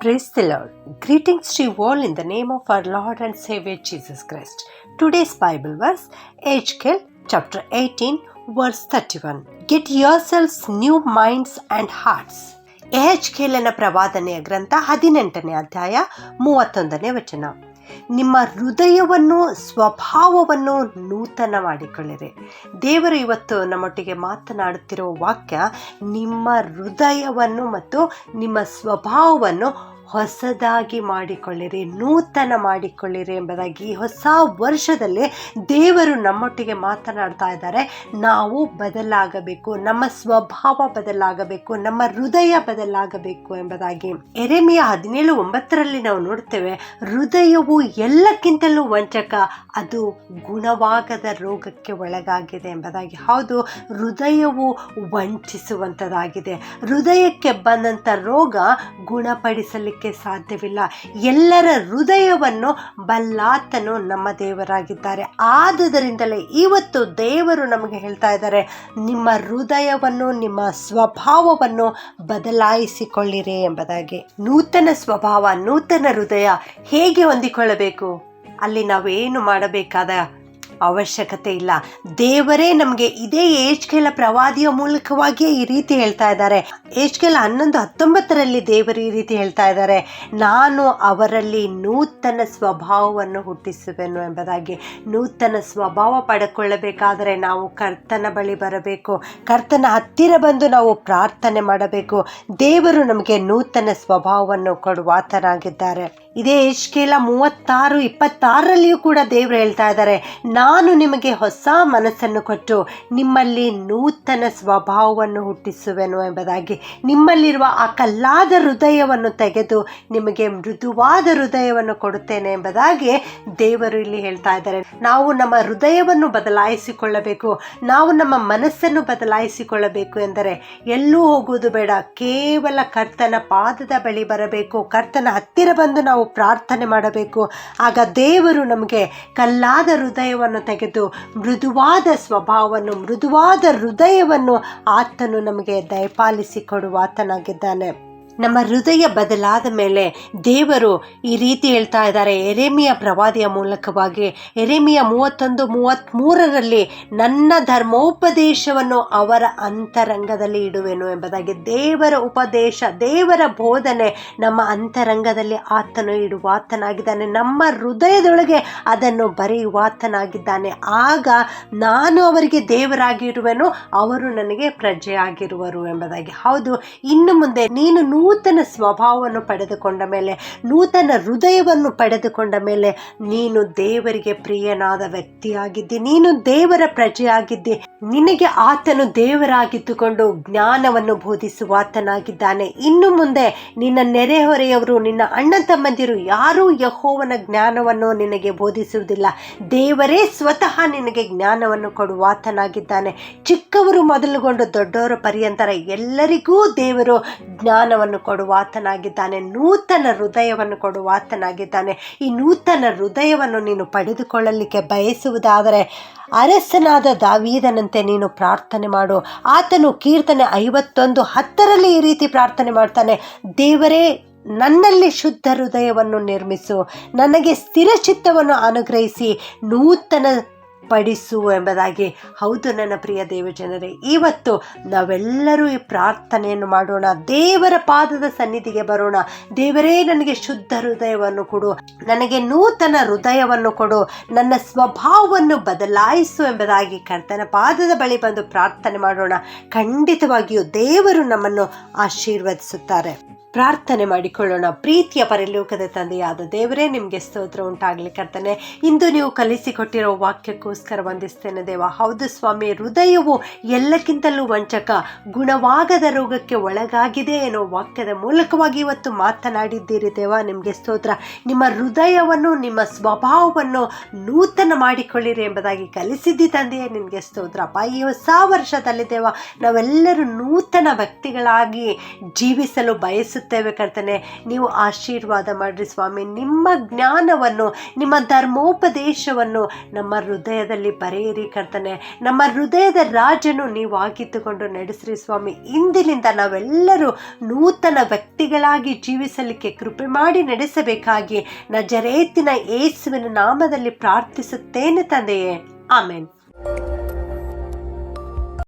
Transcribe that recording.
Praise the Lord. Greetings to you all in the name of our Lord and Savior Jesus Christ. Today's Bible verse, Ezekiel chapter 18 verse 31. Get yourselves new minds and hearts. ಎಹೆಜ್ಕೇಲನ ಪ್ರವಾದನೆಯ ಗ್ರಂಥ 18ನೇ ಅಧ್ಯಾಯ 31ನೇ ವಚನ. ನಿಮ್ಮ ಹೃದಯವನ್ನು ಸ್ವಭಾವವನ್ನು ನೂತನ ಮಾಡಿಕೊಳ್ಳಿರಿ. ದೇವರು ಇವತ್ತು ನಮ್ಮೊಟ್ಟಿಗೆ ಮಾತನಾಡುತ್ತಿರುವ ವಾಕ್ಯ, ನಿಮ್ಮ ಹೃದಯವನ್ನು ಮತ್ತು ನಿಮ್ಮ ಸ್ವಭಾವವನ್ನು ಹೊಸದಾಗಿ ಮಾಡಿಕೊಳ್ಳಿರಿ, ನೂತನ ಮಾಡಿಕೊಳ್ಳಿರಿ ಎಂಬುದಾಗಿ ಈ ಹೊಸ ವರ್ಷದಲ್ಲಿ ದೇವರು ನಮ್ಮೊಟ್ಟಿಗೆ ಮಾತನಾಡ್ತಾ ಇದ್ದಾರೆ. ನಾವು ಬದಲಾಗಬೇಕು, ನಮ್ಮ ಸ್ವಭಾವ ಬದಲಾಗಬೇಕು, ನಮ್ಮ ಹೃದಯ ಬದಲಾಗಬೇಕು ಎಂಬುದಾಗಿ. ಯೆರೆಮೀಯ 17:9 ನಾವು ನೋಡ್ತೇವೆ, ಹೃದಯವು ಎಲ್ಲಕ್ಕಿಂತಲೂ ವಂಚಕ, ಅದು ಗುಣವಾಗದ ರೋಗಕ್ಕೆ ಒಳಗಾಗಿದೆ ಎಂಬುದಾಗಿ. ಹೌದು, ಹೃದಯವು ವಂಚಿಸುವಂಥದ್ದಾಗಿದೆ. ಹೃದಯಕ್ಕೆ ಬಂದಂಥ ರೋಗ ಗುಣಪಡಿಸಲಿಕ್ಕೆ ಸಾಧ್ಯವಿಲ್ಲ. ಎಲ್ಲರ ಹೃದಯವನ್ನು ಬಲ್ಲಾತನು ನಮ್ಮ ದೇವರಾಗಿದ್ದಾರೆ. ಆದುದರಿಂದಲೇ ಇವತ್ತು ದೇವರು ನಮಗೆ ಹೇಳ್ತಾ ಇದ್ದಾರೆ, ನಿಮ್ಮ ಹೃದಯವನ್ನು ನಿಮ್ಮ ಸ್ವಭಾವವನ್ನು ಬದಲಾಯಿಸಿಕೊಳ್ಳಿರಿ ಎಂಬುದಾಗಿ. ನೂತನ ಸ್ವಭಾವ, ನೂತನ ಹೃದಯ ಹೇಗೆ ಹೊಂದಿಕೊಳ್ಳಬೇಕು? ಅಲ್ಲಿ ನಾವೇನು ಮಾಡಬೇಕಾದ ಅವಶ್ಯಕತೆ ಇಲ್ಲ. ದೇವರೇ ನಮಗೆ ಇದೇ ಎಹೆಜ್ಕೇಲ ಪ್ರವಾದಿಯ ಮೂಲಕವಾಗಿಯೇ ಈ ರೀತಿ ಹೇಳ್ತಾ ಇದ್ದಾರೆ. ಎಹೆಜ್ಕೇಲ 11:19 ದೇವರು ಈ ರೀತಿ ಹೇಳ್ತಾ ಇದ್ದಾರೆ, ನಾನು ಅವರಲ್ಲಿ ನೂತನ ಸ್ವಭಾವವನ್ನು ಹುಟ್ಟಿಸುವೆನು ಎಂಬುದಾಗಿ. ನೂತನ ಸ್ವಭಾವ ಪಡೆದುಕೊಳ್ಳಬೇಕಾದರೆ ನಾವು ಕರ್ತನ ಬಳಿ ಬರಬೇಕು, ಕರ್ತನ ಹತ್ತಿರ ಬಂದು ನಾವು ಪ್ರಾರ್ಥನೆ ಮಾಡಬೇಕು. ದೇವರು ನಮಗೆ ನೂತನ ಸ್ವಭಾವವನ್ನು ಕೊಡುವಾತನಾಗಿದ್ದಾರೆ. ಇದೇ ಎಹೆಜ್ಕೇಲ 36:26 ಕೂಡ ದೇವರು ಹೇಳ್ತಾ ಇದ್ದಾರೆ, ನಾನು ನಿಮಗೆ ಹೊಸ ಮನಸ್ಸನ್ನು ಕೊಟ್ಟು ನಿಮ್ಮಲ್ಲಿ ನೂತನ ಸ್ವಭಾವವನ್ನು ಹುಟ್ಟಿಸುವೆನು ಎಂಬುದಾಗಿ. ನಿಮ್ಮಲ್ಲಿರುವ ಆ ಕಲ್ಲಾದ ಹೃದಯವನ್ನು ತೆಗೆದು ನಿಮಗೆ ಮೃದುವಾದ ಹೃದಯವನ್ನು ಕೊಡುತ್ತೇನೆ ಎಂಬುದಾಗಿ ದೇವರು ಇಲ್ಲಿ ಹೇಳ್ತಾ ಇದ್ದಾರೆ. ನಾವು ನಮ್ಮ ಹೃದಯವನ್ನು ಬದಲಾಯಿಸಿಕೊಳ್ಳಬೇಕು, ನಾವು ನಮ್ಮ ಮನಸ್ಸನ್ನು ಬದಲಾಯಿಸಿಕೊಳ್ಳಬೇಕು ಎಂದರೆ ಎಲ್ಲೂ ಹೋಗುವುದು ಬೇಡ, ಕೇವಲ ಕರ್ತನ ಪಾದದ ಬಳಿ ಬರಬೇಕು, ಕರ್ತನ ಹತ್ತಿರ ಬಂದು ನಾವು ಪ್ರಾರ್ಥನೆ ಮಾಡಬೇಕು. ಆಗ ದೇವರು ನಮಗೆ ಕಲ್ಲಾದ ಹೃದಯವನ್ನು ತೆಗೆದು ಮೃದುವಾದ ಸ್ವಭಾವವನ್ನು, ಮೃದುವಾದ ಹೃದಯವನ್ನು ಆತನು ನಮಗೆ ದಯಪಾಲಿಸಿ ಕೊಡುವಾತನಾಗಿದ್ದಾನೆ. ನಮ್ಮ ಹೃದಯ ಬದಲಾದ ಮೇಲೆ ದೇವರು ಈ ರೀತಿ ಹೇಳ್ತಾ ಇದ್ದಾರೆ ಯೆರೆಮೀಯ ಪ್ರವಾದಿಯ ಮೂಲಕವಾಗಿ. ಯೆರೆಮೀಯ 31:33 ನನ್ನ ಧರ್ಮೋಪದೇಶವನ್ನು ಅವರ ಅಂತರಂಗದಲ್ಲಿ ಇಡುವೆನು ಎಂಬುದಾಗಿ. ದೇವರ ಉಪದೇಶ, ದೇವರ ಬೋಧನೆ ನಮ್ಮ ಅಂತರಂಗದಲ್ಲಿ ಆತನು ಇಡುವಾತನಾಗಿದ್ದಾನೆ. ನಮ್ಮ ಹೃದಯದೊಳಗೆ ಅದನ್ನು ಬರೆಯುವಾತನಾಗಿದ್ದಾನೆ. ಆಗ ನಾನು ಅವರಿಗೆ ದೇವರಾಗಿರುವೆನು, ಅವರು ನನಗೆ ಪ್ರಜೆಯಾಗಿರುವರು ಎಂಬುದಾಗಿ. ಹೌದು, ಇನ್ನು ಮುಂದೆ ನೀನು ನೂತನ ಸ್ವಭಾವವನ್ನು ಪಡೆದುಕೊಂಡ ಮೇಲೆ, ನೂತನ ಹೃದಯವನ್ನು ಪಡೆದುಕೊಂಡ ಮೇಲೆ ನೀನು ದೇವರಿಗೆ ಪ್ರಿಯನಾದ ವ್ಯಕ್ತಿಯಾಗಿದ್ದಿ, ನೀನು ದೇವರ ಪ್ರಜೆಯಾಗಿದ್ದಿ. ನಿನಗೆ ಆತನು ದೇವರಾಗಿದ್ದುಕೊಂಡು ಜ್ಞಾನವನ್ನು ಬೋಧಿಸುವಾತನಾಗಿದ್ದಾನೆ. ಇನ್ನು ಮುಂದೆ ನಿನ್ನ ನೆರೆಹೊರೆಯವರು, ನಿನ್ನ ಅಣ್ಣ ತಮ್ಮಂದಿರು ಯಾರೂ ಯೆಹೋವನ ಜ್ಞಾನವನ್ನು ನಿನಗೆ ಬೋಧಿಸುವುದಿಲ್ಲ. ದೇವರೇ ಸ್ವತಃ ನಿನಗೆ ಜ್ಞಾನವನ್ನು ಕೊಡುವಾತನಾಗಿದ್ದಾನೆ. ಚಿಕ್ಕವರು ಮೊದಲುಗೊಂಡು ದೊಡ್ಡವರ ಪರ್ಯಂತರ ಎಲ್ಲರಿಗೂ ದೇವರು ಜ್ಞಾನವನ್ನು ಕೊಡುವಾತನಾಗಿದ್ದಾನೆ, ನೂತನ ಹೃದಯವನ್ನು ಕೊಡುವಾತನಾಗಿದ್ದಾನೆ. ಈ ನೂತನ ಹೃದಯವನ್ನು ನೀನು ಪಡೆದುಕೊಳ್ಳಲಿಕ್ಕೆ ಬಯಸುವುದಾದರೆ ಅರಸನಾದ ದಾವೀದನಂತೆ ನೀನು ಪ್ರಾರ್ಥನೆ ಮಾಡು. ಆತನು ಕೀರ್ತನೆ 51:10 ಈ ರೀತಿ ಪ್ರಾರ್ಥನೆ ಮಾಡ್ತಾನೆ, ದೇವರೇ ನನ್ನಲ್ಲಿ ಶುದ್ಧ ಹೃದಯವನ್ನು ನಿರ್ಮಿಸು, ನನಗೆ ಸ್ಥಿರ ಚಿತ್ತವನ್ನು ಅನುಗ್ರಹಿಸಿ ನೂತನ ಪಡಿಸು ಎಂಬುದಾಗಿ. ಹೌದು ನನ್ನ ಪ್ರಿಯ ದೇವಜನರೇ, ಇವತ್ತು ನಾವೆಲ್ಲರೂ ಈ ಪ್ರಾರ್ಥನೆಯನ್ನು ಮಾಡೋಣ. ದೇವರ ಪಾದದ ಸನ್ನಿಧಿಗೆ ಬರೋಣ. ದೇವರೇ ನನಗೆ ಶುದ್ಧ ಹೃದಯವನ್ನು ಕೊಡು, ನನಗೆ ನೂತನ ಹೃದಯವನ್ನು ಕೊಡು, ನನ್ನ ಸ್ವಭಾವವನ್ನು ಬದಲಾಯಿಸು ಎಂಬುದಾಗಿ ಕರ್ತನ ಪಾದದ ಬಳಿ ಬಂದು ಪ್ರಾರ್ಥನೆ ಮಾಡೋಣ. ಖಂಡಿತವಾಗಿಯೂ ದೇವರು ನಮ್ಮನ್ನು ಆಶೀರ್ವದಿಸುತ್ತಾರೆ. ಪ್ರಾರ್ಥನೆ ಮಾಡಿಕೊಳ್ಳೋಣ. ಪ್ರೀತಿಯ ಪರಲೋಕದ ತಂದೆಯಾದ ದೇವರೇ, ನಿಮಗೆ ಸ್ತೋತ್ರ ಉಂಟಾಗಲಿ ಕರ್ತನೆ. ಇಂದು ನೀವು ಕಲಿಸಿಕೊಟ್ಟಿರೋ ವಾಕ್ಯಕ್ಕೋಸ್ಕರ ವಂದಿಸ್ತೇನೆ ದೇವ. ಹೌದು ಸ್ವಾಮಿ, ಹೃದಯವು ಎಲ್ಲಕ್ಕಿಂತಲೂ ವಂಚಕ, ಗುಣವಾಗದ ರೋಗಕ್ಕೆ ಒಳಗಾಗಿದೆ ಏನೋ ವಾಕ್ಯದ ಮೂಲಕವಾಗಿ ಇವತ್ತು ಮಾತನಾಡಿದ್ದೀರಿ ದೇವ. ನಿಮಗೆ ಸ್ತೋತ್ರ. ನಿಮ್ಮ ಹೃದಯವನ್ನು, ನಿಮ್ಮ ಸ್ವಭಾವವನ್ನು ನೂತನ ಮಾಡಿಕೊಳ್ಳಿರಿ ಎಂಬುದಾಗಿ ಕಲಿಸಿದ್ದಿ ತಂದೆಯೇ, ನಿಮಗೆ ಸ್ತೋತ್ರ. ಈ ಹೊಸ ವರ್ಷದಲ್ಲಿ ದೇವ ನಾವೆಲ್ಲರೂ ನೂತನ ವ್ಯಕ್ತಿಗಳಾಗಿ ಜೀವಿಸಲು ಬಯಸುತ್ತೇವೆ ಪ್ರಾರ್ಥಿಸುತ್ತೇವೆ ಕರ್ತನೆ. ನೀವು ಆಶೀರ್ವಾದ ಮಾಡಿರಿ ಸ್ವಾಮಿ. ನಿಮ್ಮ ಜ್ಞಾನವನ್ನು, ನಿಮ್ಮ ಧರ್ಮೋಪದೇಶವನ್ನು ನಮ್ಮ ಹೃದಯದಲ್ಲಿ ಬರೆಯಿರಿ ಕರ್ತನೆ. ನಮ್ಮ ಹೃದಯದ ರಾಜನು ನೀವು ಆಗಿದ್ದುಕೊಂಡು ನಡೆಸಿರಿ ಸ್ವಾಮಿ. ಇಂದಿನಿಂದ ನಾವೆಲ್ಲರೂ ನೂತನ ವ್ಯಕ್ತಿಗಳಾಗಿ ಜೀವಿಸಲಿಕ್ಕೆ ಕೃಪೆ ಮಾಡಿ ನಡೆಸಬೇಕಾಗಿ ನಜರೇತಿನ ಯೇಸುವಿನ ನಾಮದಲ್ಲಿ ಪ್ರಾರ್ಥಿಸುತ್ತೇನೆ ತಂದೆಯೇ. ಆಮೆನ್.